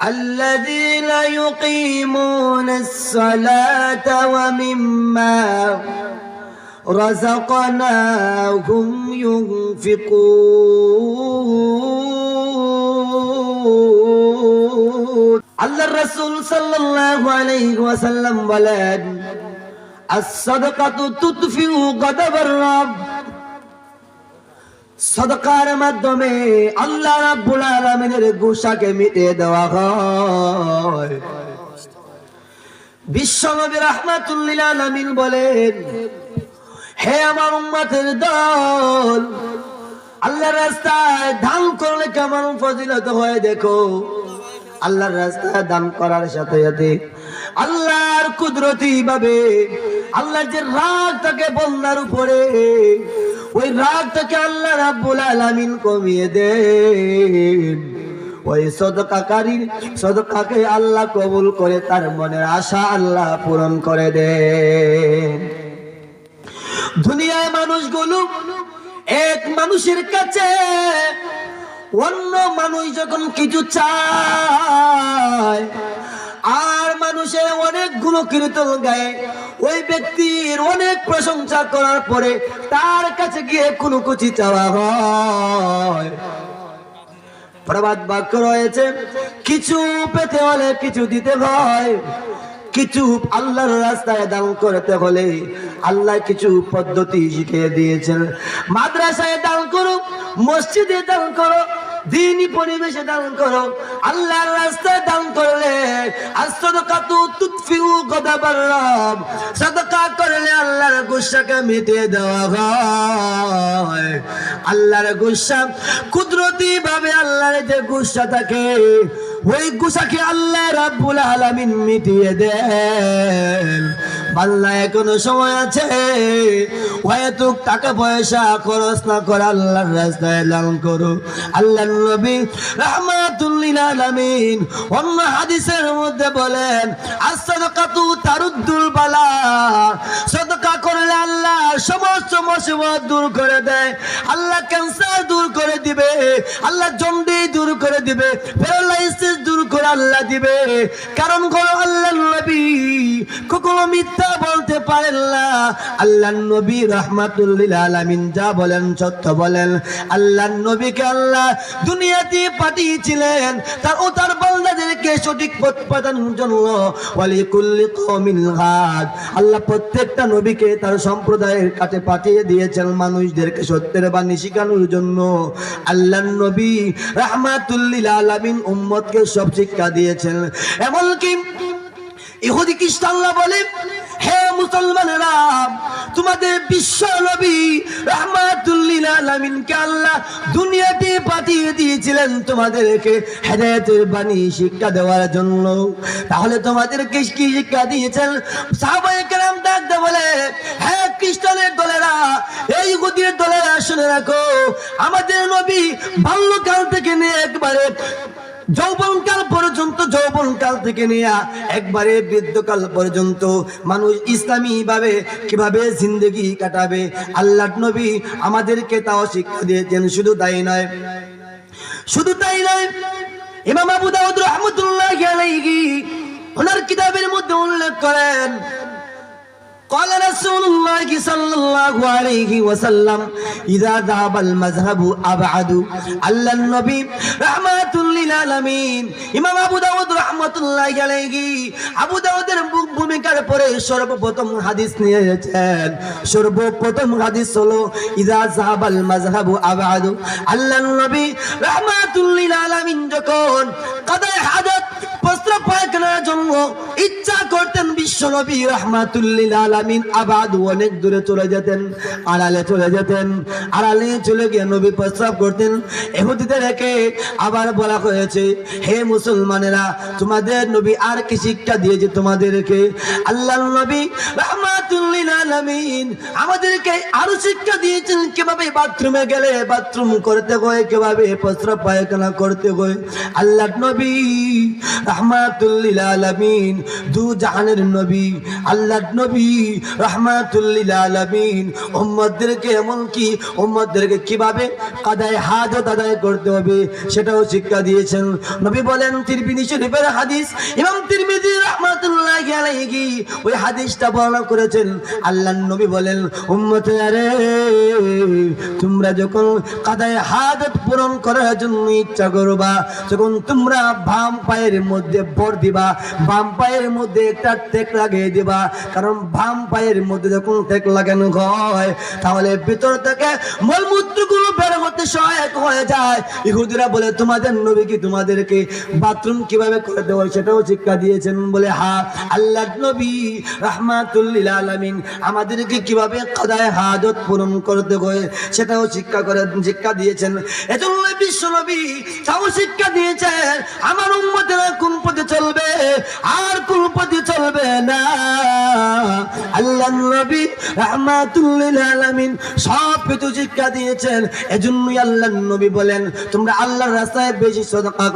الذين يقيمون الصلاة ومما رزقناهم ينفقون الله الرسول صلى الله عليه وسلم বলেন الصدقة تطفئ غضب الرب সদকার মাধ্যমে আল্লাহ রাব্বুল আলামিনের গুসাকে মিটিয়ে দেওয়া হয়। বিশ্বনবী রাহমাতুল লিল আলামিন বলেন, হে আমার উম্মতের দল, আল্লাহর রাস্তায় দান করলে কেমন ফজিলত হয় দেখো। আল্লাহর রাস্তায় দান করার সাথে সাথে আল্লাহর কুদরতি ভাবে আল্লাহর যে রাগ থাকে বান্দার উপরে, ওই রাগটাকে আল্লাহ রাব্বুল আলামিন কমিয়ে দেন। ওই সদকাকে আল্লাহ কবুল করে তার মনের আশা আল্লাহ পূরণ করে দেন। দুনিয়ায় মানুষগুলো এক মানুষের কাছে অন্য মানুষ যখন কিছু চায় আর মানুষের অনেকগুলো কীর্তন গায়ে, ওই ব্যক্তির অনেক প্রশংসা করার পরে তার কাছে গিয়ে কোনো কিছু চাওয়া হয়। প্রবাদ বাক্য রয়েছে, কিছু পেতে হলে কিছু দিতে হয়। কিছু আল্লাহর রাস্তায় দান করতে হলে আল্লাহ কিছু পদ্ধতি শিখিয়ে দিয়েছেন। মাদ্রাসায় দান করো, মসজিদে দান করো, দ্বীনি পরিবেশে দান করো। আল্লাহর রাস্তায় দান করলে as-সাদাকাতু তুতফিউ গাদাবার রব, সাদাকা করলে আল্লাহর গুসাকে মিটিয়ে দেওয়া হয়। আল্লাহর গুসা কুদরতি ভাবে আল্লাহর যে গুসা থাকে ওই গুসাকে আল্লাহ রাব্বুল আলামিন মিটিয়ে দেন। বান্দা এখনো সময় আছে, হয়তো টাকা পয়সা খরচ না করে আল্লাহর রাস্তায় দান করো। আল্লাহর নবী রাহমাতুল লিল আলামিন অন্য হাদিসের মধ্যে বলেন, as-সাদাকাতু তারুদ্দুল বালা, সাদাকা করলে আল্লাহ সমস্ত মুসিবত দূর করে দেয়। আল্লাহ ক্যান্সার দূর করে দিবে, আল্লাহ জন্ডিস দূর করে দিবে, প্যারালাইসিস দূর করে আল্লাহ দিবে। কারণ হলো আল্লাহর নবী কখনো মিথ্যা বলতে পারেন না। আল্লাহর নবী রাহমাতুল লিল আলামিন যা বলেন সত্য বলেন। আল্লাহর নবীকে আল্লাহ দুনিয়াতে পাঠিয়েছিলেন তার বান্দাদেরকে সঠিক পথ প্রদানের জন্য। ওয়ালিকুল্লি কওমিন হাদ, আল্লাহ প্রত্যেকটা নবীকে তার সম্প্রদায়ের কাছে পাঠিয়ে দিয়েছেন মানুষদেরকে সত্যের বাণী শেখানোর জন্য। আল্লাহর নবী রাহমাতুল লিল আলামিন উম্মতকে সব শিক্ষা দিয়েছেন। এমনকি ইহুদি খ্রিস্টানরা বলে, হে মুসলমানেরা, তোমাদের বিশ্ব নবী রাহমাতুল লিল আলামিনকে আল্লাহ দুনিয়াতে পাঠিয়ে দিয়েছিলেন তোমাদেরকে হেদায়েতের বাণী শিক্ষা দেওয়ার জন্য। তাহলে তোমাদেরকে কি শিক্ষা দিয়েছেন? সাহাবায়ে কেরাম ডাকতে বলে, হে খ্রিস্টানের দলেরা, এই ইহুদির দলেরা, শুনে রাখো, আমাদের নবী বাল্যকাল থেকে নিয়ে একবারে যৌবনকাল পর্যন্ত, যৌবনকাল থেকে নিয়ে একবারে বৃদ্ধকাল পর্যন্ত মানুষ ইসলামী ভাবে কিভাবে জিন্দেগি কাটাবে আল্লাহর নবী আমাদেরকে তাও শিক্ষা দিয়েছেন। শুধু তাই নয়, ইমাম আবু দাউদ রাহমাতুল্লাহি আলাইহি ওনার কিতাবের মধ্যে উল্লেখ করেন, قال رسول الله صلى الله عليه وسلم إذا ذهب المذهب أبعد আল্লাহ নবী রাহমাতুল লিল আলামিন ইমাম আবু দাউদ রাহমাতুল্লাহি আলাইহি আবু দাউদের ভূমিকার পরে সর্বপ্রথম হাদিস নিয়ে এসেছেন। সর্বপ্রথম হাদিস হলো ইযা যাহাবাল মাযহাবু আবআদ। আল্লাহ নবী রাহমাতুল লিল আলামিন যখন কাদায়ে হাজাত প্রস্রাব পায়খানার জন্য ইচ্ছা করতেন, বিশ্ব নবী রাহমাতুল লিল আলামিন আবাদ অনেক দূরে চলে যেতেন, আড়ালে চলে যেতেন। আড়ালে চলে গিয়ে নবী প্রস্রাব করতেন। ইহুদিদেরকে আবার বলা হয়েছে, হে মুসলমানেরা, তোমাদের নবী আর কি শিক্ষা দিয়েছে তোমাদেরকে? আল্লাহর নবী রাহমাতুল লিল আলামিন আমাদেরকে আরো শিক্ষা দিয়েছেন কিভাবে বাথরুমে গেলে বাথরুম করতে হয়, কিভাবে প্রস্রাব পায়খানা করতে হয়। আল্লাহর নবী রাহমাতুল লিল আলামিন দু জাহানের নবী, আল্লাহর নবী রাহমাতুল লিল আলামিন উম্মতদেরকে এমনকি উম্মতদেরকে কিভাবে কাদায়ে হাজত আদায় করতে হবে সেটাও শিক্ষা দিয়েছেন। নবী বলেন, তিরমিজি শরীফের হাদিস, ইমাম তিরমিজি রাহমাতুল্লাহি আলাইহি ওই হাদিসটা বর্ণনা করেছেন। আল্লাহর নবী বলেন, উম্মতেরা তোমরা যখন কাদায়ে হাজত পূরণ করার জন্য ইচ্ছা করবা, যখন তোমরা বাম পায়ের মধ্যে ভর দিবা, বাম পায়ের মধ্যে একটা টেক লাগিয়ে দিবা, কারণ বাম পায়ের মধ্যে যখন টেক লাগানো হয় তাহলে ভিতর থেকে মলমূত্রগুলো বের হতে সহায়ক হয়ে যায়। ইহুদিরা বলে, তোমাদের নবী কি তোমাদেরকে বাথরুম কিভাবে করতে হয় সেটাও শিক্ষা দিয়েছেন? বলে হ্যাঁ, আল্লাহর নবী রাহমাতুল লিল আলামিন আমাদেরকে কিভাবে কাদায়ে হাজত পূরণ করতে হয় সেটাও শিক্ষা দিয়েছেন। এজন্য বিশ্ব নবী তাও শিক্ষা দিয়েছেন আমার উম্মতেরা কোন পথে চলবে আর কোন পথে চলবে না। আল্লাহর নবী রাহমাতুল লিল আলামিন সব কিছু শিক্ষা দিয়েছেন। এজন্যই আল্লাহর নবী বলেন, তোমরা আল্লাহর রাস্তায় বেশি সাদাকা